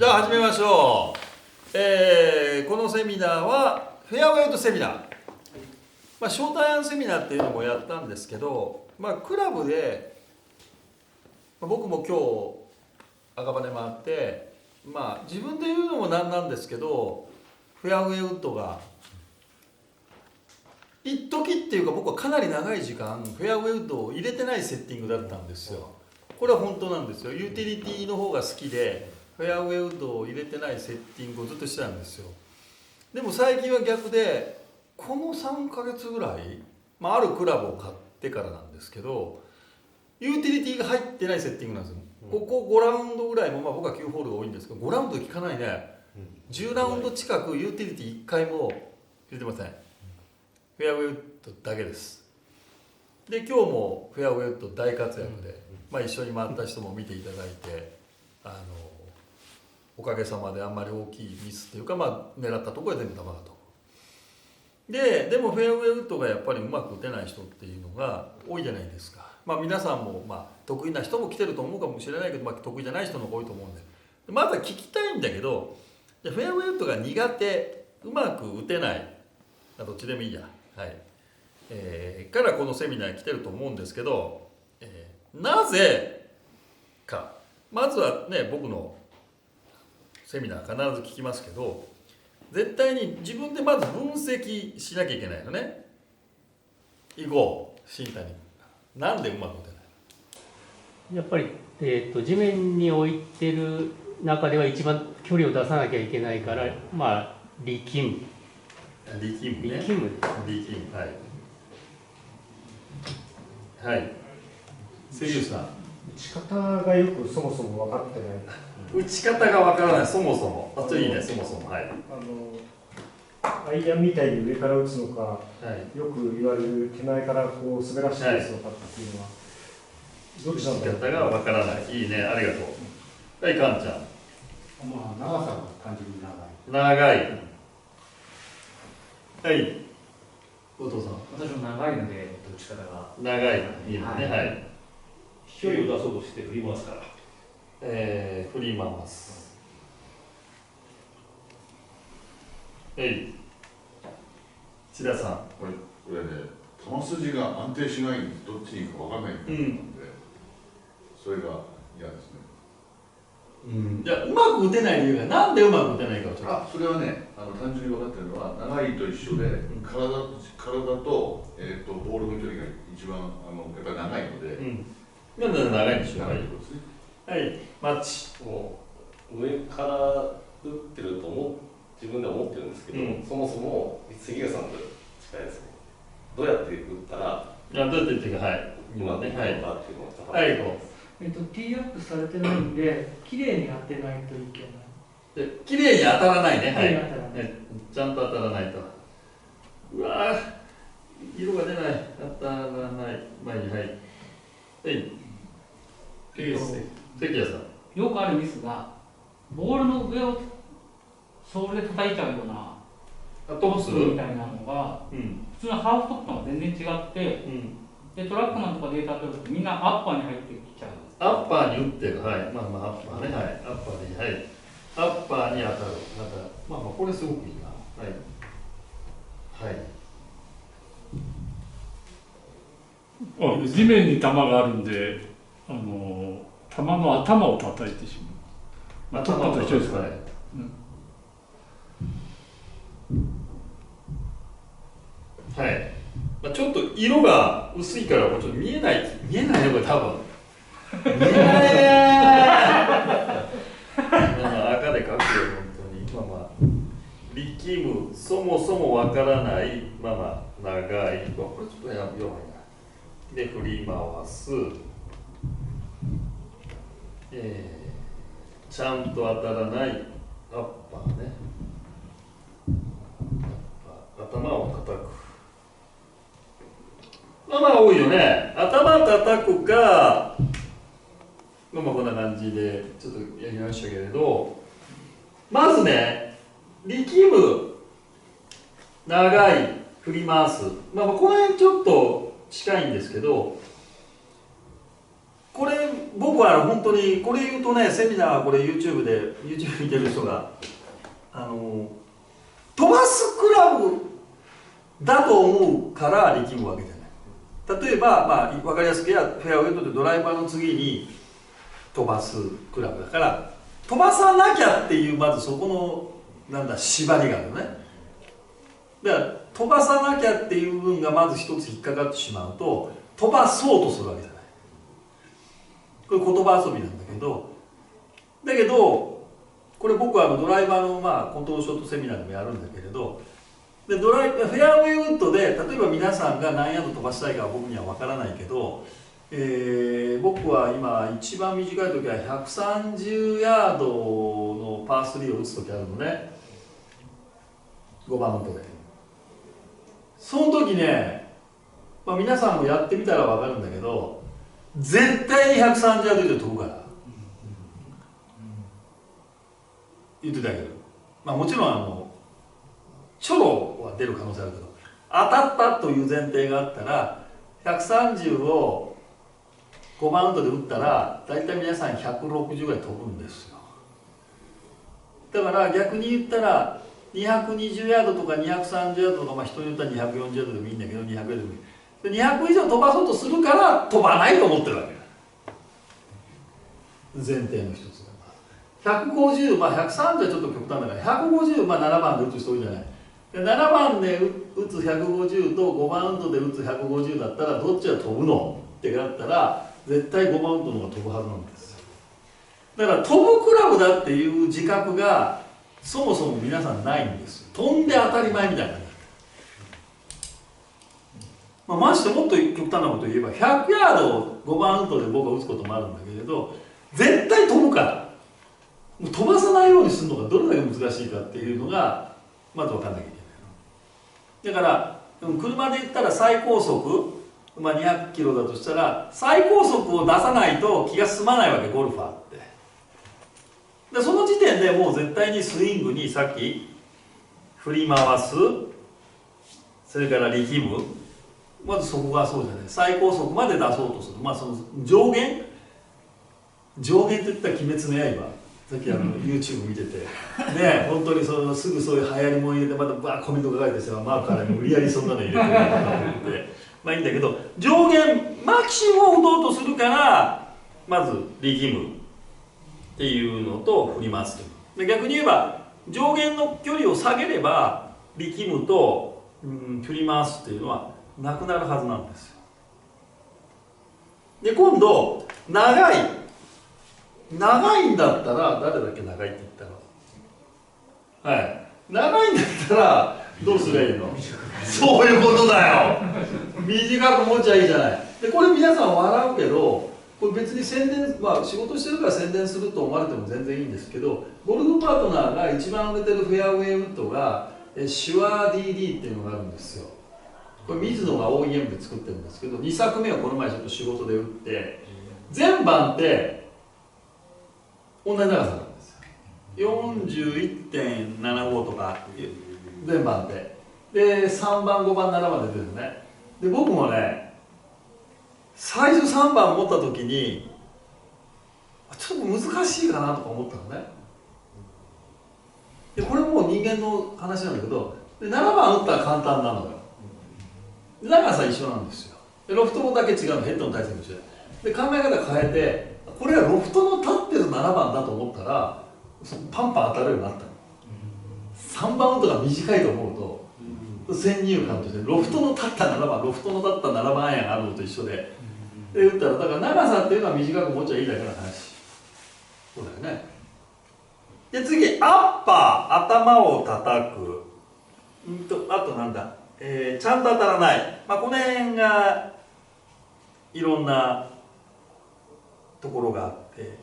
じゃあ始めましょう。このセミナーはフェアウェイウッドセミナー、ショートアイアンセミナーっていうのもやったんですけど、クラブで、僕も今日赤羽回って、自分で言うのもなんなんですけど、フェアウェイウッドが一時っていうか、僕はかなり長い時間フェアウェイウッドを入れてないセッティングだったんですよ。これは本当なんですよ。ユーティリティの方が好きでフェアウェイウッドを入れてないセッティングをずっとしてたんですよ。でも最近は逆で、この3ヶ月ぐらい、あるクラブを買ってからなんですけど、ユーティリティが入ってないセッティングなんですよ。ここ5ラウンドぐらいも、僕は9ホールが多いんですけど、5ラウンドで効かないね。10ラウンド近くユーティリティ1回も入れてません。フェアウェイウッドだけです。で、今日もフェアウェイウッド大活躍で、一緒に回った人も見ていただいて、おかげさまであんまり大きいミスっていうか、狙ったところで全部球が飛ぶ。でもフェアウェイウッドがやっぱりうまく打てない人っていうのが多いじゃないですか。皆さんも得意な人も来てると思うかもしれないけど、得意じゃない人の方が多いと思うんで、まずは聞きたいんだけど、フェアウェイウッドが苦手、うまく打てない、どっちでもいいや、からこのセミナーに来てると思うんですけど、なぜか、まずはね、僕のセミナー必ず聞きますけど、絶対に自分でまず分析しなきゃいけないのね。以後新谷、なんでうまく打てない？やっぱり、地面に置いてる中では一番距離を出さなきゃいけないから、力む。力むね。力む。はい。関口さん。打ち方がよくそもそも分かってない。打ち方が分からない、そもそも。いいね、そもそも。アイアンみたいに上から打つのか、よく言われる手前からこう滑らして打つのかっていうのは、どっちなんだろう。打ち方が分からない。いいね、ありがとう。はい、カンちゃん。長さが単純に長い。長い。はい。後藤さん。私も長いので、打ち方が。長い。いいね。はい。距離を出そうとして振りますから。振り回す。千田さん。これね、球筋が安定しないんです。どっちに行くか分からないんで、それが嫌ですね。じゃあうまく打てない理由がなんでうまく打てないかをちょっと。それはね、単純に分かってるのは、長いと一緒で、体と、ボールの距離が一番やっぱり長いので、なんで長いんでしょうか。長いことですね。はい、マッチ。もう上から打ってると自分では思ってるんですけど、そもそも関ヶさんと近いですね。どうやって打ったらどうやって打っていうか、今ね、はい、かっていうのをちょっとはい、こティーアップされてないんで、綺麗に当てないといけない。う。で、綺麗に当たらないね。はい。当たらないちゃんと当たらないと。うわぁ、色が出ない。当たらない。はい。はい。関谷さん。よくあるミスが、ボールの上をソールで叩いちゃうようなトップスみたいなのが、普通のハーフトップとは全然違って、でトラックマンとかデータ取るとみんなアッパーに入ってきちゃう。アッパーに打ってる。はい。アッパーね。はい。アッパーに、はい。アッパーに当たる。これすごくいいな。はい。地面に球があるんで、球の頭を叩いてしまう。トップと一緒ですかね。はい。ちょっと色が薄いからちょっと見えないね、これ多分。見えないね赤で描くよ、本当に。力む、そもそもわからない、長い。これちょっと弱いな。で、振り回す。ちゃんと当たらない、アッパーね。頭を叩く。多いよね。頭叩くか、こんな感じでちょっとやりましたけれど、まずね、力む、長い、振り回す。この辺ちょっと近いんですけど、これ僕は本当にこれ言うとね、セミナーこれ YouTube 見てる人が飛ばすクラブだと思うから力むわけじゃない。例えば、まあ、分かりやすくやフェアウェイとってドライバーの次に飛ばすクラブだから飛ばさなきゃっていうまずそこのなんだ縛りがあるね。だから飛ばさなきゃっていう部分がまず一つ引っかかってしまうと飛ばそうとするわけじゃない。これ言葉遊びなんだけどこれ僕はドライバーの、まあ、コントロールショットセミナーでもやるんだけれどでフェアウェイウッドで例えば皆さんが何ヤード飛ばしたいかは僕には分からないけど、僕は今一番短い時は130ヤードのパー3を打つ時あるのね、5番ウッドで。その時ね、まあ、皆さんもやってみたら分かるんだけど絶対に130ヤード以上飛ぶから言ってたけど、まあ、もちろんチョロは出る可能性あるけど当たったという前提があったら130を5番ウッドで打ったら大体皆さん160ぐらい飛ぶんですよ。だから逆に言ったら220ヤードとか230ヤードとか、まあ、人によったら240ヤードでもいいんだけど200ヤードでもいい。200以上飛ばそうとするから飛ばないと思ってるわけだ。前提の一つが150、まあ、130はちょっと極端だから150、まあ、7番で打つ人多いじゃない。7番で打つ150と5番ウッドで打つ150だったらどっちが飛ぶのってなったら絶対5番ウッドの方が飛ぶはずなんですよ。だから飛ぶクラブだっていう自覚がそもそも皆さんないんですよ。飛んで当たり前みたいな。まあ、ましてもっと極端なこと言えば100ヤードを5番ウッドで僕は打つこともあるんだけれど絶対飛ぶからもう飛ばさないようにするのがどれだけ難しいかっていうのがまず分かんなきゃいけない。だから車で言ったら最高速、まあ、200キロだとしたら最高速を出さないと気が済まないわけゴルファーって。でその時点でもう絶対にスイングにさっき振り回すそれから力むまずそこがそうじゃない最高速まで出そうとする、まあ、その上限って言ったら鬼滅の刃さっきYouTube 見ててね本当にすぐそういう流行りも入れてまたバーコメント書かれてさマークから無理やりそんなの入れてまあいいんだけど上限マキシムを打とうとするからまず力むっていうのと振り回すというで逆に言えば上限の距離を下げれば力むと振り回すっていうのはなくなるはずなんですよ。で今度長いんだったら誰だっけ長いって言ったらはい長いんだったらどうすりゃいいのそういうことだよ短く持っちゃいいじゃないでこれ皆さん笑うけどこれ別に宣伝まあ仕事してるから宣伝すると思われても全然いいんですけどゴルフパートナーが一番売れてるフェアウェイウッドがシュアー DD っていうのがあるんですよ。これ水野が OEM で作ってるんですけど2作目はこの前ちょっと仕事で打って全番って同じ長さなんですよ 41.75 とか全番ってで3番5番7番で出るのねで僕もね最初3番持った時にちょっと難しいかなとか思ったのねでこれも人間の話なんだけどで7番打ったら簡単なのよ長さ一緒なんですよでロフトだけ違うのヘッドの体勢も一緒で考え方変えてこれはロフトの立ってる7番だと思ったらパンパン当たるようになったの3番ウッドが短いと思うと先入観としてロフトの立った7番ロフトの立った7番アイアンがあるのと一緒で打ったらだから長さっていうのは短く持っちゃいいだけの話そうだよねで次アッパー頭を叩くあとなんだちゃんと当たらない、まあ、この辺がいろんなところがあって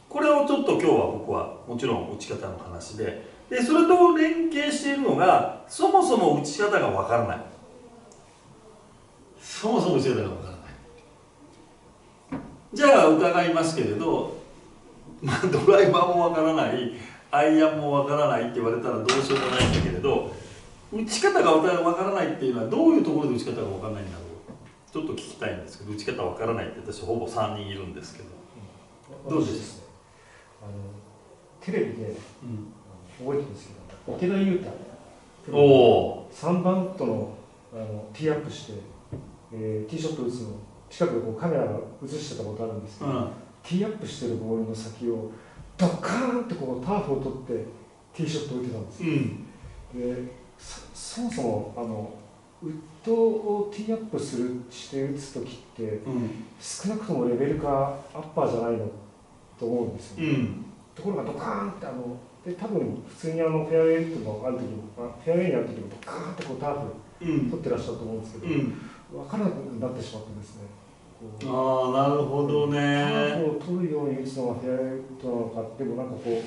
これをちょっと今日は僕はもちろん打ち方の話でそれと連携しているのがそもそも打ち方がわからないそもそも打ち方がわからないじゃあ伺いますけれど、まあ、ドライバーもわからないアイアンもわからないって言われたらどうしようもないんだけれど打ち方がわからないっていうのはどういうところで打ち方がわからないんだろうちょっと聞きたいんですけど、打ち方わからないって私ほぼ3人いるんですけど、どうですか？テレビで、覚えてるんですけど、池田勇太、お3番ウッドのティーアップして、ティーショット打つの近くでこうカメラが映してたことあるんですけど、ティーアップしてるボールの先をドカーンってこうターフを取ってティーショットを打ってたんですよ。でそもそもウッドをティーアップして打つ時って、少なくともレベルかアッパーじゃないのと思うんですよ、ところがドカーンってで多分普通にフェアウェイとかある時も、フェアウェイにある時もドカーンってこうターフ取ってらっしゃると思うんですけど、分からなくなってしまってですね。ああ、なるほどね。ターフを取るように打つのがフェアウェイウッドなのか、でもなんかこう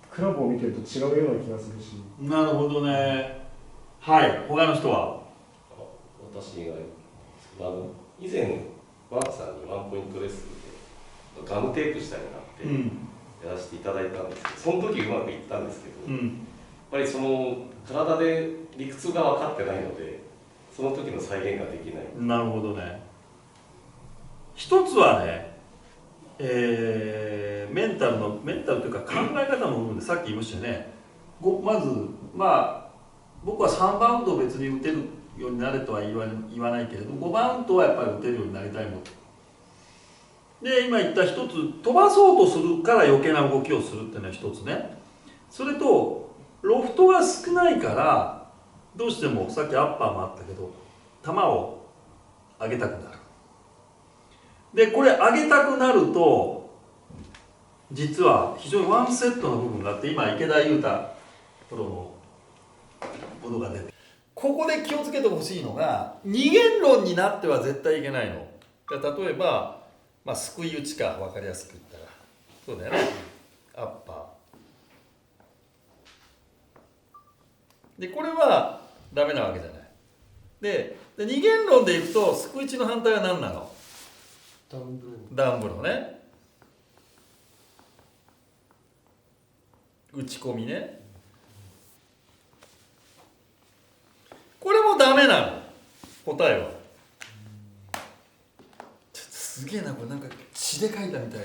クラブを見てると違うような気がするし。なるほどね。はい、他の人は？私が以前マークさんにワンポイントレッスンでガムテープしたいなってやらせていただいたんですけど、その時うまくいったんですけど、やっぱりその体で理屈が分かってないので、その時の再現ができない。なるほどね。一つはね、メンタルというか考え方の部分でさっき言いましたよね。まず僕は3バウンドを別に打てるようになれとは言わないけれど、5バウンドはやっぱり打てるようになりたいもので、今言った一つ、飛ばそうとするから余計な動きをするっていうのは一つね。それとロフトが少ないからどうしてもさっきアッパーもあったけど球を上げたくなる。でこれ上げたくなると実は非常にワンセットの部分があって、今池田裕太プロのものが出て、ここで気をつけてほしいのが、二元論になっては絶対いけないの。例えば、すくい打ちか分かりやすく言ったらそうだよね、アッパーでこれはダメなわけじゃない。で二元論でいくとすくい打ちの反対は何なの？ダウンブローね、打ち込みね。これもダメなの、答えは。ちょっとすげえな、これなんか血で書いたみたい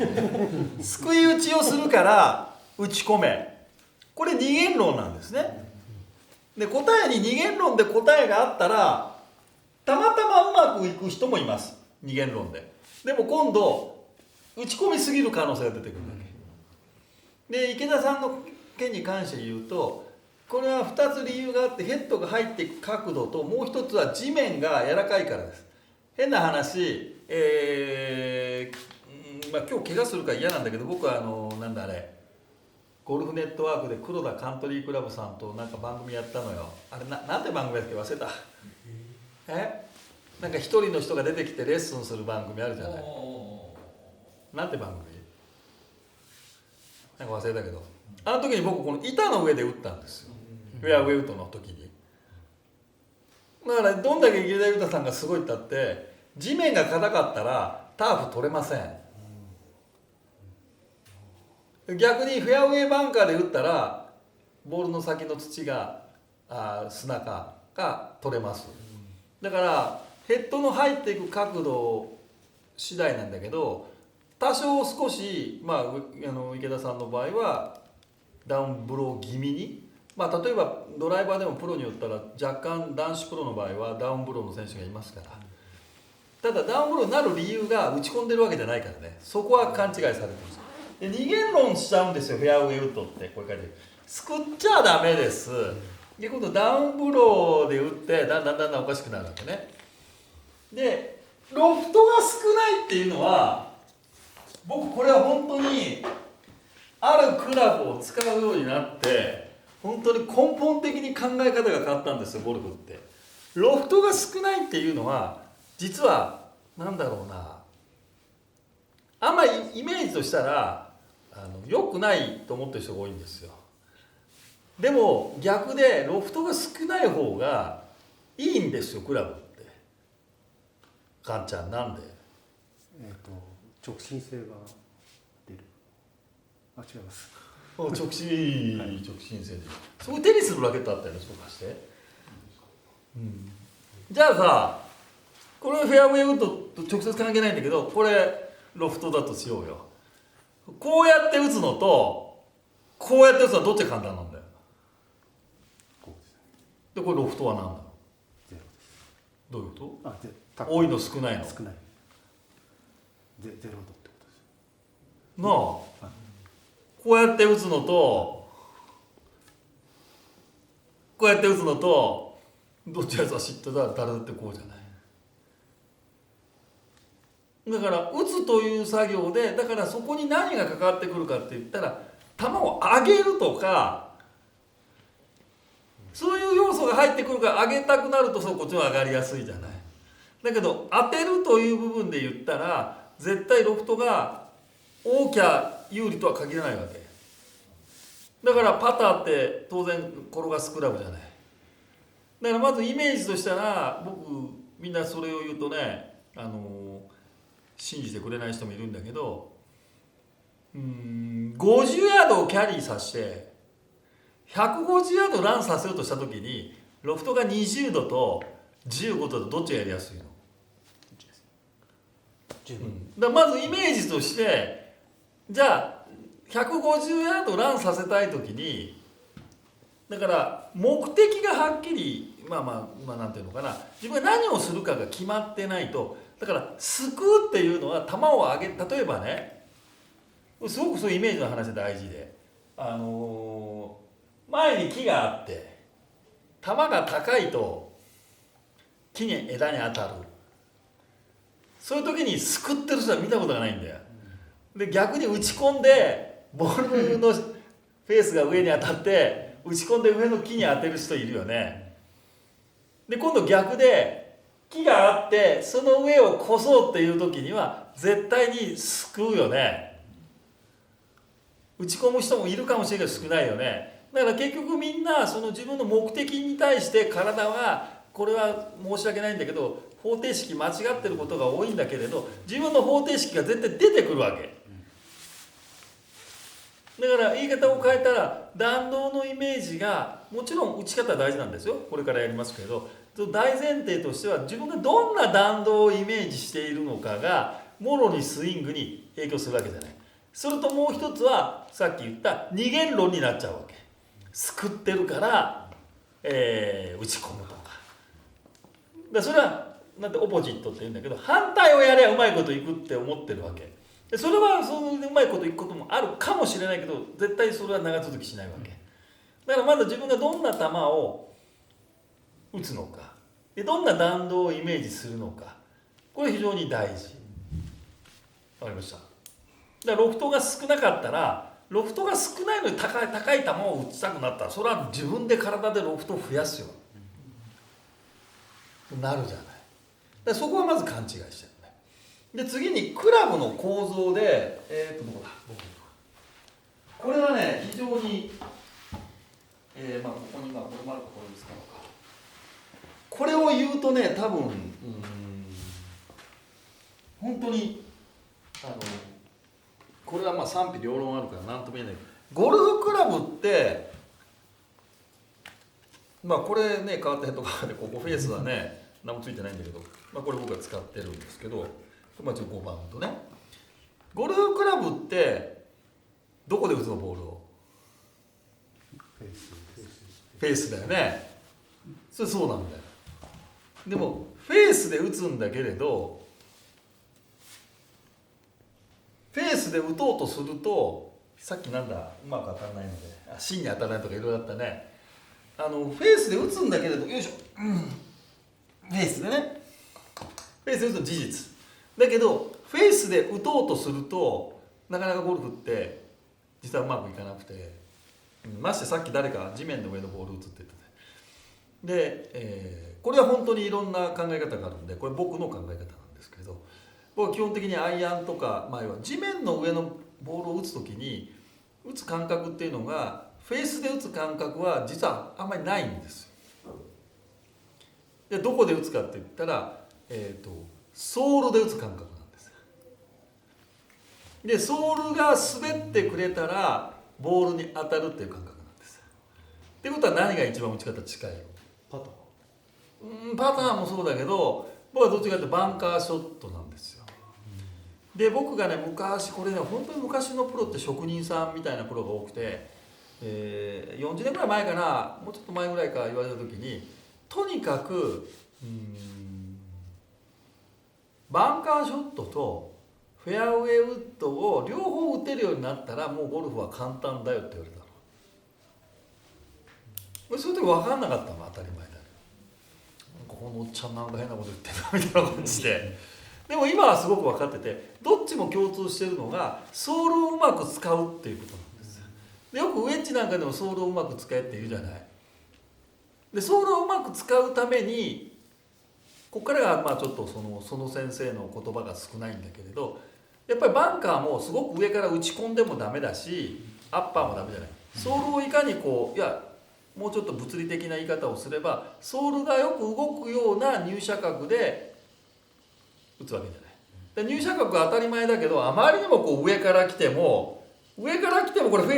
ですくい打ちをするから打ち込め、これ二元論なんですね。で答えに二元論で答えがあったらたまたまうまくいく人もいます、二元論で。でも今度打ち込みすぎる可能性が出てくるわけで、池田さんの件に関して言うと、これは2つ理由があって、ヘッドが入っていく角度と、もう一つは地面が柔らかいからです。変な話、今日怪我するから嫌なんだけど、僕はなんだあれ、ゴルフネットワークで黒田カントリークラブさんとなんか番組やったのよ。あれなんて番組だっけ、忘れた。なんか一人の人が出てきてレッスンする番組あるじゃない。なんて番組なんか忘れたけど、あの時に僕この板の上で打ったんですよ、フェアウェイウッドの時に。だからどんだけ池田裕太さんがすごいったって、地面が硬かったらターフ取れません。逆にフェアウェイバンカーで打ったらボールの先の土が砂かが取れます。だからヘッドの入っていく角度次第なんだけど、多少少し、池田さんの場合はダウンブロー気味に、例えばドライバーでもプロによったら若干男子プロの場合はダウンブローの選手がいますから、ただダウンブローになる理由が打ち込んでるわけじゃないからね、そこは勘違いされてます。で二元論しちゃうんですよ、フェアウェイウッドって。こういう感じですくっちゃダメです。で今度ダウンブローで打ってだんだんおかしくなるわけね。でロフトが少ないっていうのは、僕これは本当にあるクラブを使うようになって本当に根本的に考え方が変わったんですよ、ゴルフって。ロフトが少ないっていうのは実はなんだろうな、あんまりイメージとしたら良くないと思ってる人が多いんですよ。でも逆でロフトが少ない方がいいんですよ、クラブって。カンちゃんなんで？直進性が出る。違います。直進性で。そういうテニスのラケットあったよね、そうかして。じゃあさ、これフェアウェイウッドと直接関係ないんだけど、これロフトだとしようよ。こうやって打つのとこうやって打つのはどっちが簡単なんだよ。でこれロフトは何だろう。どういうこと？多いの少ないの？少ない。ゼロ度ってことです。なあ、こうやって打つのとこうやって打つのとどっちが優しいって誰だってこうじゃない。だから打つという作業で、だからそこに何が関わってくるかって言ったら、球を上げるとかそういう要素が入ってくるから上げたくなるとこっちも上がりやすいじゃない。だけど当てるという部分で言ったら絶対ロフトが大きゃ有利とは限らないわけだから、パターって当然転がすクラブじゃない。だからまずイメージとしたら、僕みんなそれを言うとね、信じてくれない人もいるんだけど、50ヤードをキャリーさせて150ヤードランさせようとした時にロフトが20度と15度とどっちがやりやすいの？だからまずイメージとして、じゃあ150ヤードランさせたい時に、だから目的がはっきりなんていうのかな、自分が何をするかが決まってないと、だから救うっていうのは球を上げ、例えばね、すごくそういうイメージの話で大事で、前に木があって球が高いと木に枝に当たる。そういう時に救ってる人は見たことがないんだよ。で逆に打ち込んでボールのフェースが上に当たって打ち込んで上の木に当てる人いるよね。で今度逆で木があってその上を越そうっていう時には絶対に救うよね。打ち込む人もいるかもしれないけど少ないよね。だから結局みんなその自分の目的に対して体は、これは申し訳ないんだけど方程式間違ってることが多いんだけれど、自分の方程式が絶対出てくるわけだから、言い方を変えたら弾道のイメージがもちろん打ち方は大事なんですよ。これからやりますけど、大前提としては自分がどんな弾道をイメージしているのかがもろにスイングに影響するわけじゃない。それともう一つはさっき言った二元論になっちゃうわけ。救ってるから、打ち込むとか。それはなんてオポジットって言うんだけど、反対をやればうまいこといくって思ってるわけ。それはそういううまいこといくこともあるかもしれないけど、絶対それは長続きしないわけ。だからまず自分がどんな球を打つのか、でどんな弾道をイメージするのか、これ非常に大事。わかりました。だからロフトが少なかったら、ロフトが少ないのに高い球を打ちたくなったら、それは自分で体でロフトを増やすよなるじゃない。だからそこはまず勘違いしてるね。で次にクラブの構造で、どこだこれはね非常に、ここにこれもあるかこれですか。これを言うとね、多分本当にこれは賛否両論あるから何とも言えない。ゴルフクラブってこれね、変わったヘッドカバーでここフェースはね何もついてないんだけど、これ僕が使ってるんですけど、5番とね、ゴルフクラブってどこで打つの？ボールをフェースだよね。そうなんだよ。でもフェースで打つんだけれど、フェースで打とうとすると、さっきうまく当たらないので芯に当たらないとかいろいろあったね。フェースで打つんだけれど、よいしょ、フェースでね、フェースで打つと事実だけど、フェースで打とうとするとなかなかゴルフって実はうまくいかなくて、ましてさっき誰か地面の上のボール打つって言ってて、で、これは本当にいろんな考え方があるんで、これ僕の考え方なんですけど、僕は基本的にアイアンとか、地面の上のボールを打つ時に打つ感覚っていうのが、フェースで打つ感覚は実はあんまりないんですよ。でどこで打つかって言ったら、ソールで打つ感覚なんです。でソールが滑ってくれたらボールに当たるっていう感覚なんです。っていうことは何が一番打ち方近いの？パターもそうだけど、僕はどっちかというとバンカーショットなんですよ。で僕がね昔これね本当に昔のプロって職人さんみたいなプロが多くて、40年ぐらい前かな、もうちょっと前ぐらいか言われた時にとにかくバンカーショットとフェアウェイウッドを両方打てるようになったらもうゴルフは簡単だよって言われたの。それ時分かんなかったの当たり前だけど、このおっちゃんなんか変なこと言ってんなみたいな感じででも今はすごく分かってて、どっちも共通してるのがソールをうまく使うっていうことなんですよ。でよくウェッジなんかでもソールをうまく使えって言うじゃない。でソールをうまく使うためにここからがまあちょっとその先生の言葉が少ないんだけれど、やっぱりバンカーもすごく上から打ち込んでもダメだしアッパーもダメじゃない。ソールをいかにこうもうちょっと物理的な言い方をすればソールがよく動くような入射角で打つわけじゃない。で入射角は当たり前だけど、あまりにもこう上から来てもこれフェ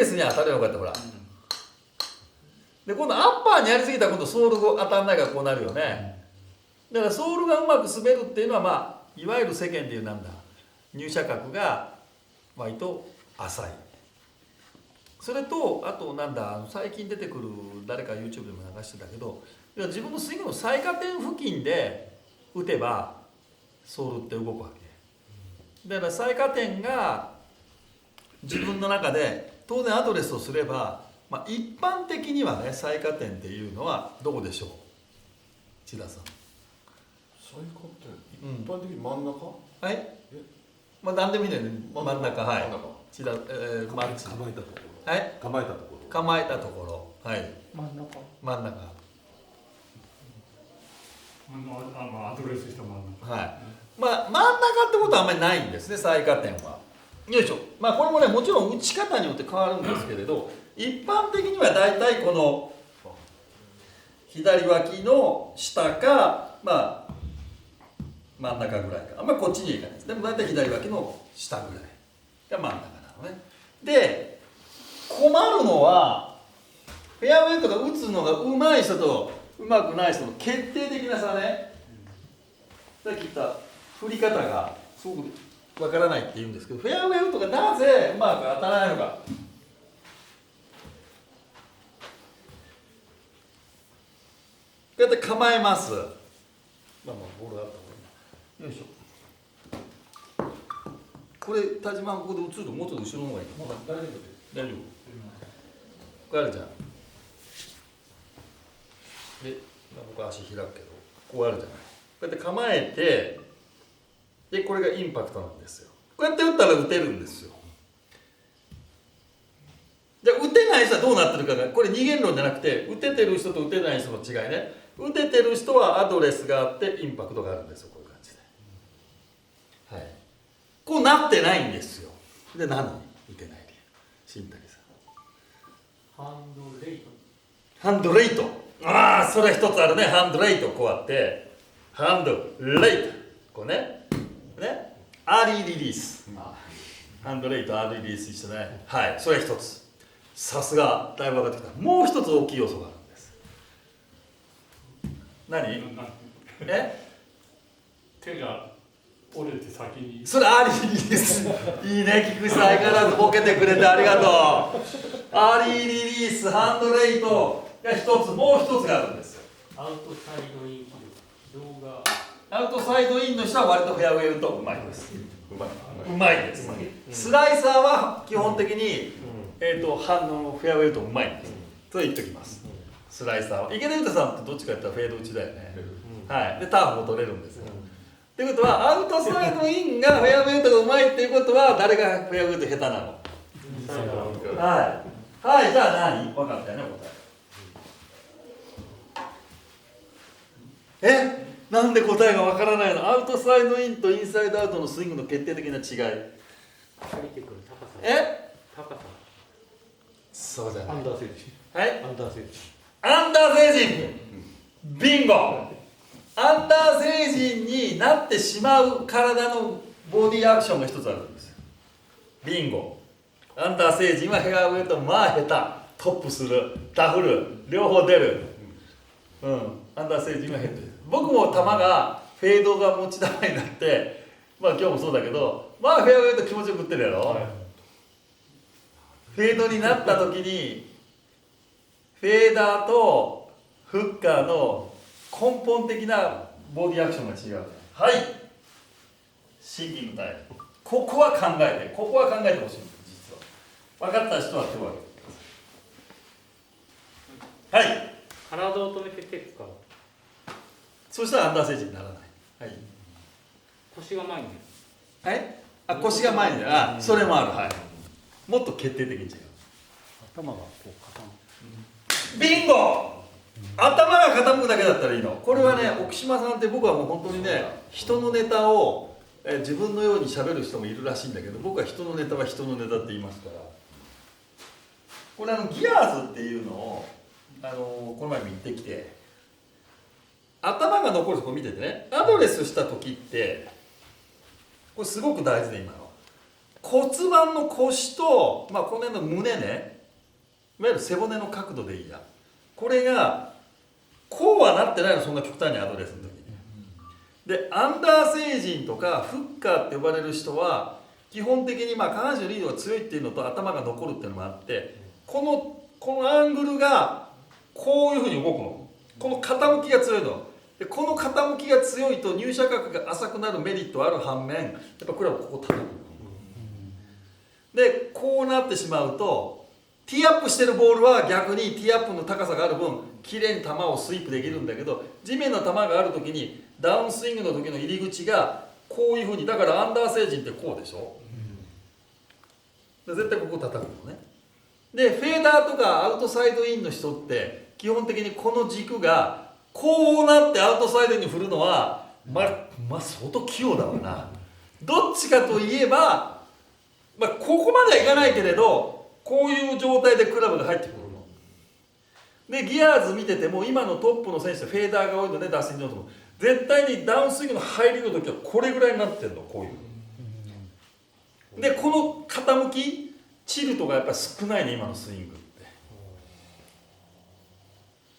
ースに当たるようになってほら。で今度アッパーにやりすぎたら今度ソールが当たらないからこうなるよね。だからソールがうまく滑るっていうのはまあいわゆる世間でいう入射角が割と浅い。それとあと最近出てくる誰か YouTube でも流してたけど、自分のスイングの最下点付近で打てばソールって動くわけだから、最下点が自分の中で当然アドレスをすれば、一般的にはね最下点っていうのはどこでしょう、千田さん。最下点一般的に真ん中、はい、何でもいいんだよね。真ん中、はい。千田構えたところ。はい、構えたところ、はい、真ん中アドレスした真ん中、はい、真ん中ってことはあんまりないんですね、最下点は。よいしょ。これもねもちろん打ち方によって変わるんですけれど、一般的にはだいたいこの左脇の下か真ん中ぐらいか、あんまりこっちにはいかないです。でもだいたい左脇の下ぐらいが真ん中なのね。で困るのはフェアウェイとか打つのが上手い人と上手くない人の決定的な差ね。さっき言った振り方がすごくわからないって言うんですけど、フェアウェイウッドがなぜうまく当たらないのか。こうやって構えます。ボールあった方がいい。よいしょ。これ田島ここで打つともうちょっと後ろの方がいい。大丈夫です。大丈夫。これあるじゃん。で、僕足開くけど、こうあるじゃない。こうやって構えて、でこれがインパクトなんですよ。こうやって打ったら打てるんですよ。じゃあ打てない人はどうなってるかが、これ二元論じゃなくて、打ててる人と打てない人の違いね。打ててる人はアドレスがあってインパクトがあるんですよ、こういう感じで。はい。こうなってないんですよ。で何？打てない理由。新谷さん。ハンドレイト。ああ、それ一つあるね。ハンドレイトこうあって、ハンドレイトこうね。アーリーリリース。ハンドレイト、アーリーリリース一緒ね。はい、それ一つ。さすがだいぶ分かってきた。もう一つ大きい要素があるんです。何？手が折れて先に。それアーリーリリース。いいね、菊池さん相変わらずボケてくれてありがとう。アーリーリリース、ハンドレイトが一つ、もう一つがあるんですよ。アウトサイドイン動画。アウトサイドインの人は割とフェアウェイウッドうまいです。うまいです。スライサーは基本的に、フェアウェイウッドうまいんです。と言っておきます。スライサーは池田裕太さんってどっちかって言ったらフェード打ちだよね。はい。でターフも取れるんですよ。ということはアウトサイドインがフェアウェイウッドがうまいっていうことは誰がフェアウェイウッド下手なの？はい。はい、じゃあ何？分かったよね、答え。なんで答えが分からないの？アウトサイドインとインサイドアウトのスイングの決定的な違い。降りてくる高さ。高さ。そうじゃない。アンダーセージ。はい。アンダーセージ。アンダーセージン。ビンゴ。アンダーセージンになってしまう体のボディアクションが一つあるんですよ。ビンゴ。アンダーセージンはフェアウェイと下手、トップする、ダフる、両方出る。アンダーセージンはヘッドです。僕も球がフェードが持ち球になって、まあ今日もそうだけど、まあフェアウェイと気持ちよく打ってるやろ、フェードになった時にフェーダーとフッカーの根本的なボディアクションが違う。はい、シンキングタイム。ここは考えて、ここは考えてほしいんです。実は分かった人は手を挙げてください。はい、体を止めて手使う。そしたらアンダーセージにならない。はい、腰が前にはい、あ、腰が前に出る。あ、それもある。はい、もっと決定的に違う。頭がこう傾く。ビンゴ。頭が傾くだけだったらいいの。これはね、奥島さんって僕はもう本当にね、人のネタを自分のように喋る人もいるらしいんだけど、僕は人のネタは人のネタって言いますから。これギアーズっていうのをこの前も言ってきて、頭が残るとこ見ててね、アドレスした時ってこれすごく大事で、今の骨盤の腰と、まあ、この辺の胸ね、いわゆる背骨の角度でいいや、これがこうはなってないの、そんな極端にアドレスの時に。でアンダー星人とかフッカーって呼ばれる人は基本的にまあ下半身のリードが強いっていうのと頭が残るっていうのもあって、このアングルがこういうふうに動くの。この傾きが強いので、この傾きが強いと入射角が浅くなるメリットある反面、やっぱクラブここ叩く。でこうなってしまうと、ティーアップしてるボールは逆にティーアップの高さがある分きれいに球をスイープできるんだけど、地面の球がある時にダウンスイングの時の入り口がこういうふうに、だからアンダー星人ってこうでしょ。で絶対ここ叩くのね。でフェーダーとかアウトサイドインの人って基本的にこの軸がこうなってアウトサイドに振るのはまあ相当器用だわな。どっちかといえば、まあ、ここまではいかないけれど、こういう状態でクラブが入ってくるの。でギアーズ見てても今のトップの選手ってフェーダーが多いので、ダスティン・ジョンソンも絶対にダウンスイングの入りの時はこれぐらいになってるの、こういう。でこの傾きチルトがやっぱり少ないね、今のスイングって。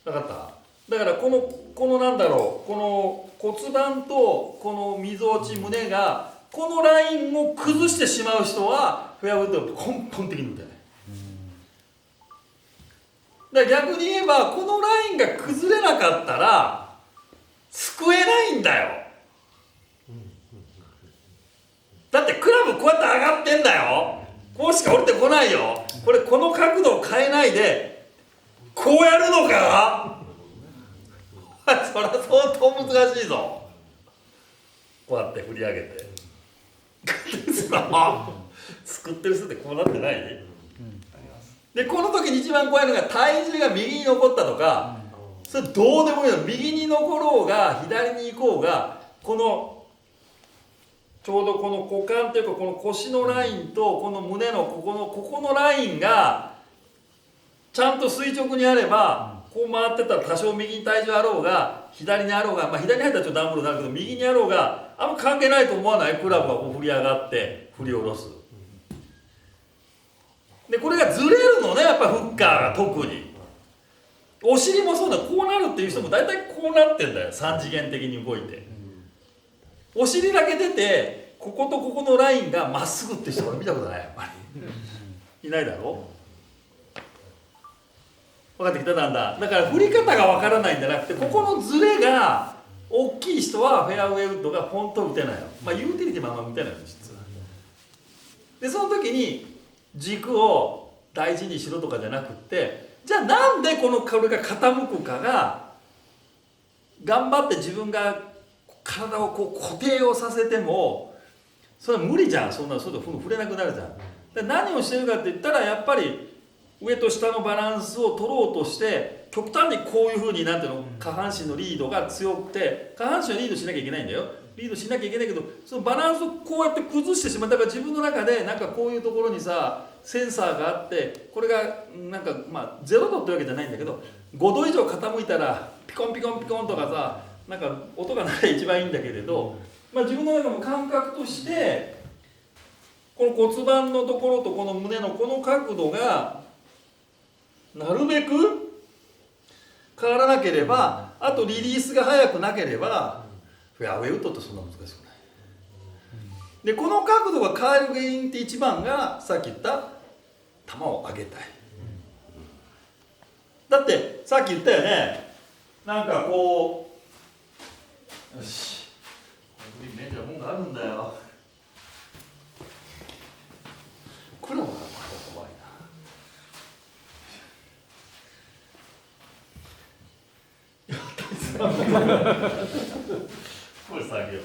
分かった？だからこのなんだろう、この骨盤とこのみぞおち胸がこのラインを崩してしまう人はフェアウッドを根本的に打てない。だから逆に言えばこのラインが崩れなかったら救えないんだよ。だってクラブこうやって上がってんだよ。こうしか降りてこないよ。これこの角度を変えないでこうやるのかそりゃ相当難しいぞ。こうやって振り上げて作ってる人ってこうなってない？でこの時に一番怖いのが体重が右に残ったとか、それどうでもいいの。右に残ろうが左に行こうが、このちょうどこの股間というかこの腰のラインとこの胸のここのラインがちゃんと垂直にあれば、こう回ってたら多少右に体重あろうが左にあろうが、まあ、左に入ったらちょっとダンブルになるけど右にあろうがあんま関係ないと思わない？クラブがこう振り上がって振り下ろす。でこれがずれるのね、やっぱフッカーが特に。お尻もそうだ、こうなるっていう人も大体こうなってんだよ、3次元的に動いて。お尻だけ出てこことここのラインがまっすぐって人は見たことない、やっぱりいないだろう。分かってきた？だんだん。だから振り方が分からないんじゃなくて、ここのズレが大きい人はフェアウェイウッドが本当打てないの。まあユーティリティもあんま打てないの実は。でその時に軸を大事にしろとかじゃなくって、じゃあなんでこれが傾くかが、頑張って自分が体をこう固定をさせてもそれは無理じゃん。そんな触れなくなるじゃん。で何をしてるかって言ったら、やっぱり上と下のバランスを取ろうとして極端にこういうふうになんていうの、下半身のリードが強くて、下半身はリードしなきゃいけないんだよ。リードしなきゃいけないけど、そのバランスをこうやって崩してしまう。だから自分の中でなんかこういうところにさセンサーがあって、これがなんかまあ0度ってわけじゃないんだけど、5度以上傾いたらピコンピコンピコンとかさ、なんか音が鳴れば一番いいんだけれど、まあ、自分の中の感覚としてこの骨盤のところとこの胸のこの角度がなるべく変わらなければ、あとリリースが早くなければフェアウェイウッドってそんな難しくない。でこの角度が変える原因って一番がさっき言った球を上げたい。だってさっき言ったよね、なんかこう、よし、これメジャーもんがあるんだよ。クラブがまだ怖いな。これ下げよう。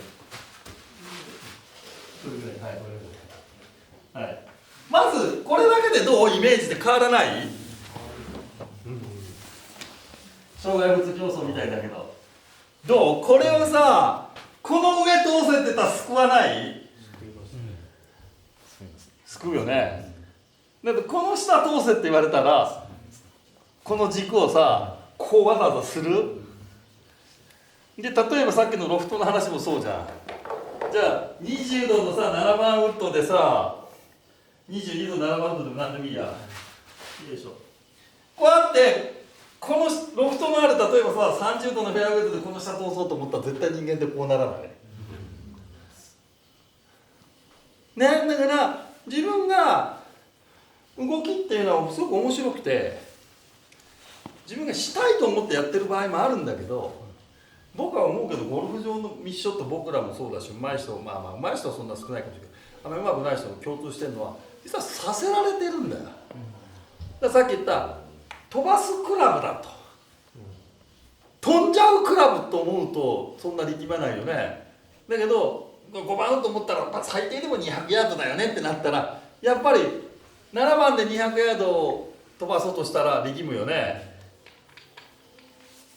それぐらい、はい。はい。まずこれだけでどうイメージで変わらない？障害物競争みたいだけど、どう？これをさ、この上通せって言ったら救わない？救うよね。だってこの下通せって言われたら、この軸をさ、こうわざわざする？で、例えばさっきのロフトの話もそうじゃん。じゃあ20度のさ7番ウッドでさ、22度7番ウッドでも何でもいいや。よいしょ。こうやってこのロフトのある、例えばさ30度のフェアウェイでこの下通そうと思ったら絶対人間ってこうならない。ね、だから自分が動きっていうのはすごく面白くて、自分がしたいと思ってやってる場合もあるんだけど、僕は思うけどゴルフ場のミッションって僕らもそうだし、上手い人、まあ上手い人はそんな少ないかもしれないけど、あんまり上手くない人も共通してるのは実はさせられてるんだよ。だからさっき言った飛ばすクラブだと、飛んじゃうクラブと思うとそんな力まないよね。だけど5番と思ったら最低でも200ヤードだよねってなったら、やっぱり7番で200ヤードを飛ばそうとしたら力むよね。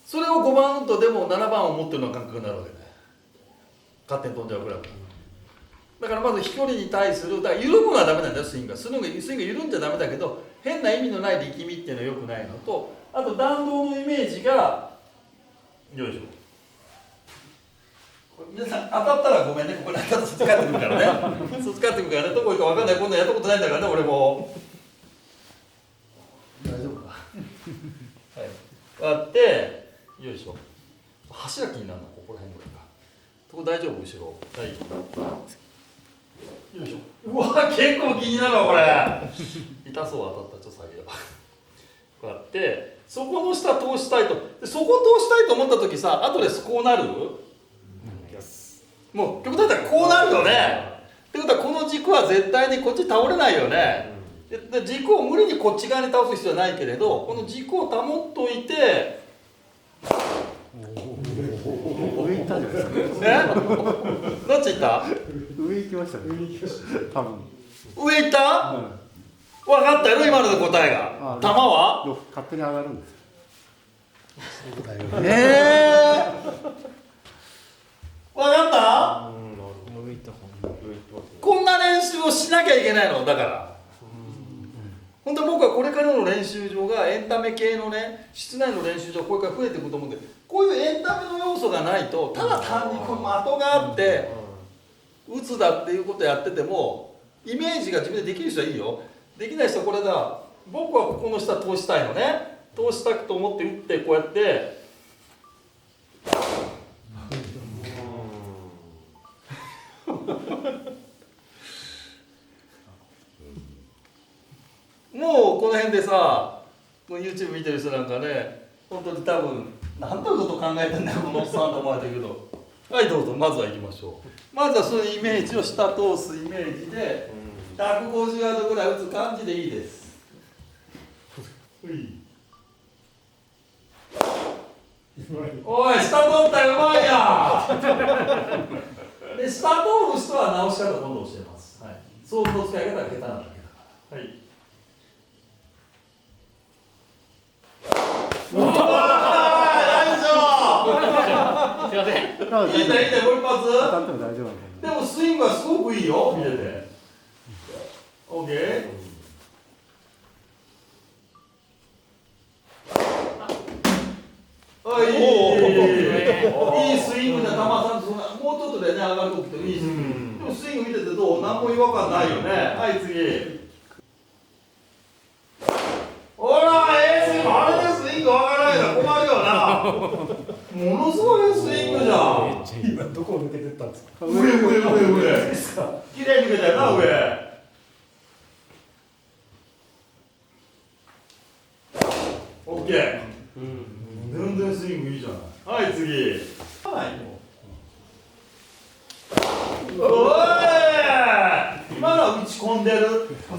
それを5番ウッドでも7番を持ってるような感覚になるわけね。勝手に飛んじゃうクラブだから、まず飛距離に対する、だから緩むのはダメなんだよ。スイングが緩んじゃダメだけど、変な意味のない力みっていうのは良くないのと、あと弾道のイメージが、よいしょ、これ皆さん当たったらごめんね、ここに当たったらそっち帰ってくるからねそっち帰ってくるからね、どこ行くか分かんない、こんなやったことないんだからね、俺も大丈夫かはい、こうやってよいしょ、柱気になるのここら辺ぐらいか、そこ大丈夫？後ろ、はい、よいしょ、うわ結構気になるわこれ痛そう、当たった、ちょっと下げようこうやってそこの下通したいと、そこ通したいと思った時さ、後でこうなる？もう極端だったらこうなるよね。ってことはこの軸は絶対にこっち倒れないよね。で軸を無理にこっち側に倒す必要はないけれど、この軸を保っといて、上行ったんじゃないですか。どっち行った？上行きましたね。上行きました。多分。上行った？分かったよ今ので答えが。球は？勝手に上がるんですよ。そうだよね。分かった？こんな練習をしなきゃいけないのだから。本当は僕はこれからの練習場がエンタメ系のね、室内の練習場これから増えていくと思うんで、こういうエンタメの要素がないと、ただ単にこの的があって打つだっていうことやっててもイメージが自分でできる人はいいよ。できない人はこれだ、僕はここの下通したいのね、通したくと思って打ってこうやってもうこの辺でさ、YouTube 見てる人なんかね、本当に多分何ということ考えてんだよこのおっさんと思われてるけど、はいどうぞ、まずは行きましょう。まずはそういうイメージを下通すイメージで150ヤードぐらい打つ感じでいいです。おい下通ったよ、うまいやで下通る人は直し方今度教えます、はい、ソープの使い方が下手なだけだから。はい、すいません。いいねいいね、もう一発。当たっても大丈夫なんでもスイングはすごくいいよ、見てて。オッケー。あ、いいスイングで球さんともうちょっとでね上がるときていいスイング。でもスイング見ててどう？何も違和感ないよね。はい、次。ほら、スイング、あれでスイング上がらないの困るよな。ものすごいスイングじゃん。今どこ抜けてったんですか？上綺麗に抜けたよな上。オッケー。全然スイングいいじゃない。はい次。はいよ。おい。今のは打ち込んでる。打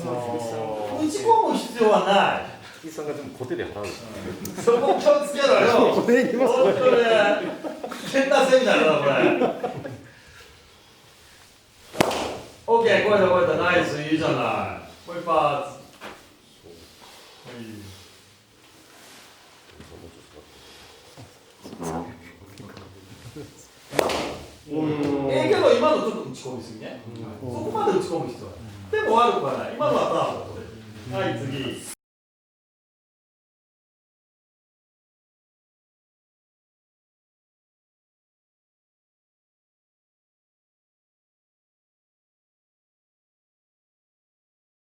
ち込む必要はない。木さんが全部コテで払う。そこ気をつけろよ。これいきます本当ね。センターセミナーだなこれ。オッケー、これだこれだ、ナイス、いいじゃない。もう一発。けど今のちょっと打ち込みすぎね。そこまで打ち込む必要はない。でも悪くはない。今のはターンだこれ。はい次。